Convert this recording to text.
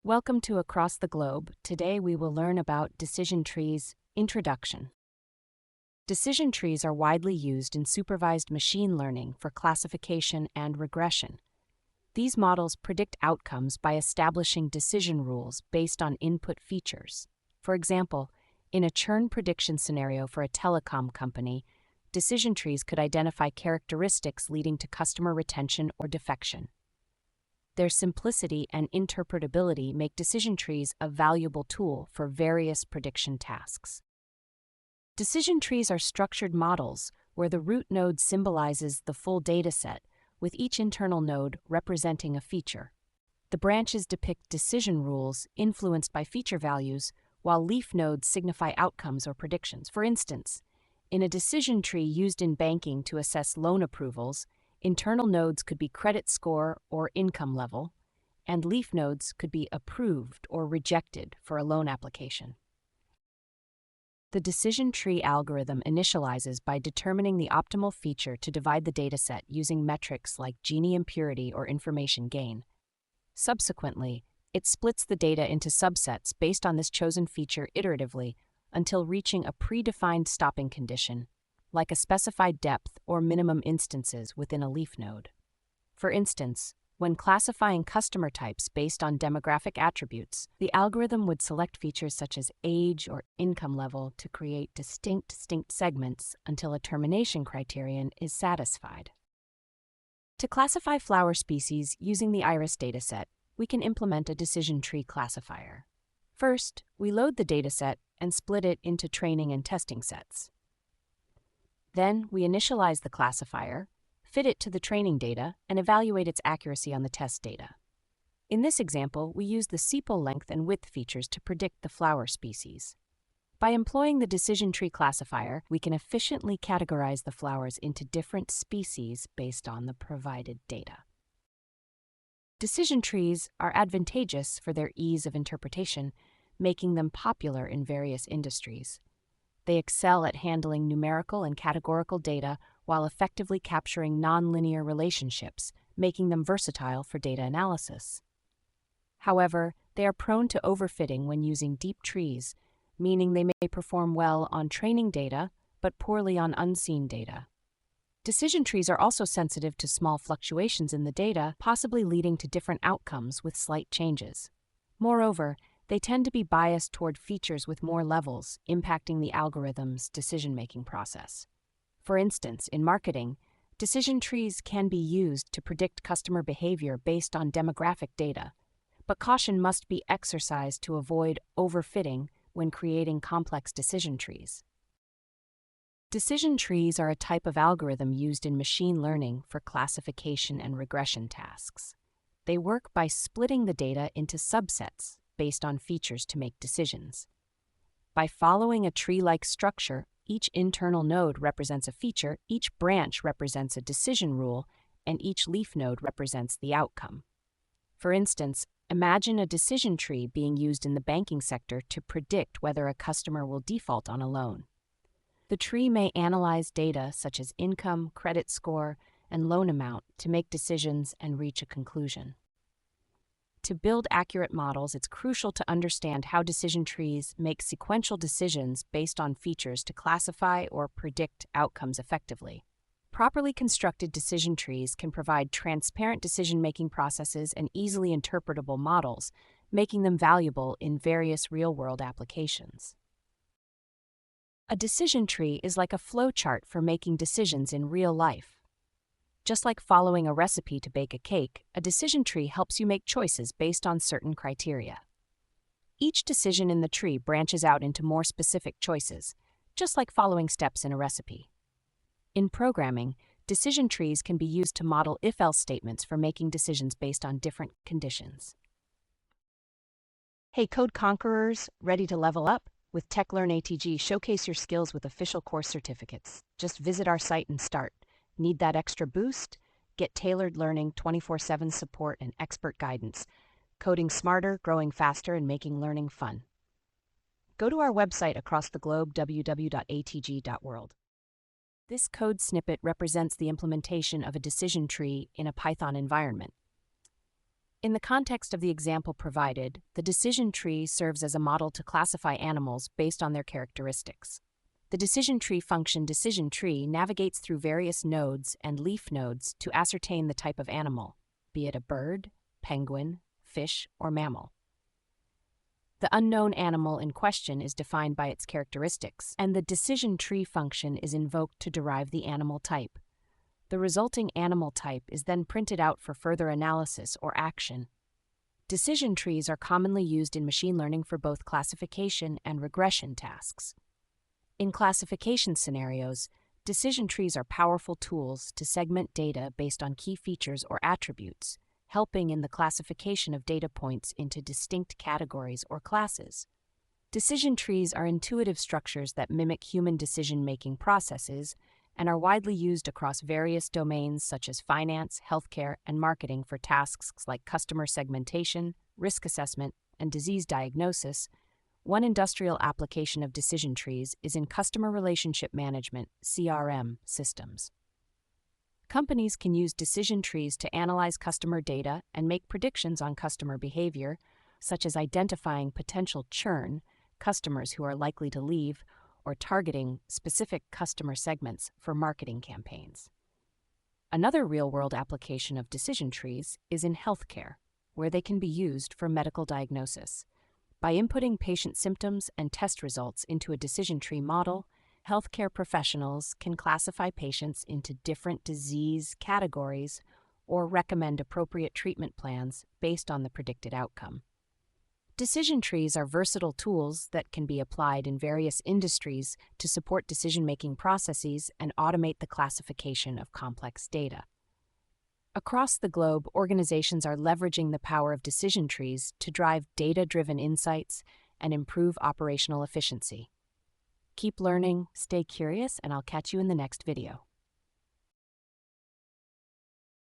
Welcome to Across the Globe. Today we will learn about decision trees. Introduction. Decision trees are widely used in supervised machine learning for classification and regression. These models predict outcomes by establishing decision rules based on input features. For example, in a churn prediction scenario for a telecom company, decision trees could identify characteristics leading to customer retention or defection. Their simplicity and interpretability make decision trees a valuable tool for various prediction tasks. Decision trees are structured models where the root node symbolizes the full dataset, with each internal node representing a feature. The branches depict decision rules influenced by feature values, while leaf nodes signify outcomes or predictions. For instance, in a decision tree used in banking to assess loan approvals, internal nodes could be credit score or income level, and leaf nodes could be approved or rejected for a loan application. The decision tree algorithm initializes by determining the optimal feature to divide the dataset using metrics like Gini impurity or information gain. Subsequently, it splits the data into subsets based on this chosen feature iteratively until reaching a predefined stopping condition, like a specified depth or minimum instances within a leaf node. For instance, when classifying customer types based on demographic attributes, the algorithm would select features such as age or income level to create distinct segments until a termination criterion is satisfied. To classify flower species using the iris dataset, we can implement a decision tree classifier. First, we load the dataset and split it into training and testing sets. Then, we initialize the classifier, fit it to the training data, and evaluate its accuracy on the test data. In this example, we use the sepal length and width features to predict the flower species. By employing the decision tree classifier, we can efficiently categorize the flowers into different species based on the provided data. Decision trees are advantageous for their ease of interpretation, making them popular in various industries. They excel at handling numerical and categorical data while effectively capturing nonlinear relationships, making them versatile for data analysis. However, they are prone to overfitting when using deep trees, meaning they may perform well on training data but poorly on unseen data. Decision trees are also sensitive to small fluctuations in the data, possibly leading to different outcomes with slight changes. Moreover, they tend to be biased toward features with more levels, impacting the algorithm's decision-making process. For instance, in marketing, decision trees can be used to predict customer behavior based on demographic data, but caution must be exercised to avoid overfitting when creating complex decision trees. Decision trees are a type of algorithm used in machine learning for classification and regression tasks. They work by splitting the data into subsets based on features to make decisions. By following a tree-like structure, each internal node represents a feature, each branch represents a decision rule, and each leaf node represents the outcome. For instance, imagine a decision tree being used in the banking sector to predict whether a customer will default on a loan. The tree may analyze data such as income, credit score, and loan amount to make decisions and reach a conclusion. To build accurate models, it's crucial to understand how decision trees make sequential decisions based on features to classify or predict outcomes effectively. Properly constructed decision trees can provide transparent decision-making processes and easily interpretable models, making them valuable in various real-world applications. A decision tree is like a flowchart for making decisions in real life. Just like following a recipe to bake a cake, a decision tree helps you make choices based on certain criteria. Each decision in the tree branches out into more specific choices, just like following steps in a recipe. In programming, decision trees can be used to model if-else statements for making decisions based on different conditions. Hey, code conquerors, ready to level up? With TechLearn ATG, showcase your skills with official course certificates. Just visit our site and start. Need that extra boost? Get tailored learning, 24/7 support, and expert guidance. Coding smarter, growing faster, and making learning fun. Go to our website across the globe, www.atg.world. This code snippet represents the implementation of a decision tree in a Python environment. In the context of the example provided, the decision tree serves as a model to classify animals based on their characteristics. The decision tree function decision tree navigates through various nodes and leaf nodes to ascertain the type of animal, be it a bird, penguin, fish, or mammal. The unknown animal in question is defined by its characteristics, and the decision tree function is invoked to derive the animal type. The resulting animal type is then printed out for further analysis or action. Decision trees are commonly used in machine learning for both classification and regression tasks. In classification scenarios, decision trees are powerful tools to segment data based on key features or attributes, helping in the classification of data points into distinct categories or classes. Decision trees are intuitive structures that mimic human decision-making processes and are widely used across various domains such as finance, healthcare, and marketing for tasks like customer segmentation, risk assessment, and disease diagnosis. One industrial application of decision trees is in customer relationship management (CRM) systems. Companies can use decision trees to analyze customer data and make predictions on customer behavior, such as identifying potential churn, customers who are likely to leave, or targeting specific customer segments for marketing campaigns. Another real-world application of decision trees is in healthcare, where they can be used for medical diagnosis. By inputting patient symptoms and test results into a decision tree model, healthcare professionals can classify patients into different disease categories or recommend appropriate treatment plans based on the predicted outcome. Decision trees are versatile tools that can be applied in various industries to support decision-making processes and automate the classification of complex data. Across the globe, organizations are leveraging the power of decision trees to drive data-driven insights and improve operational efficiency. Keep learning, stay curious, and I'll catch you in the next video.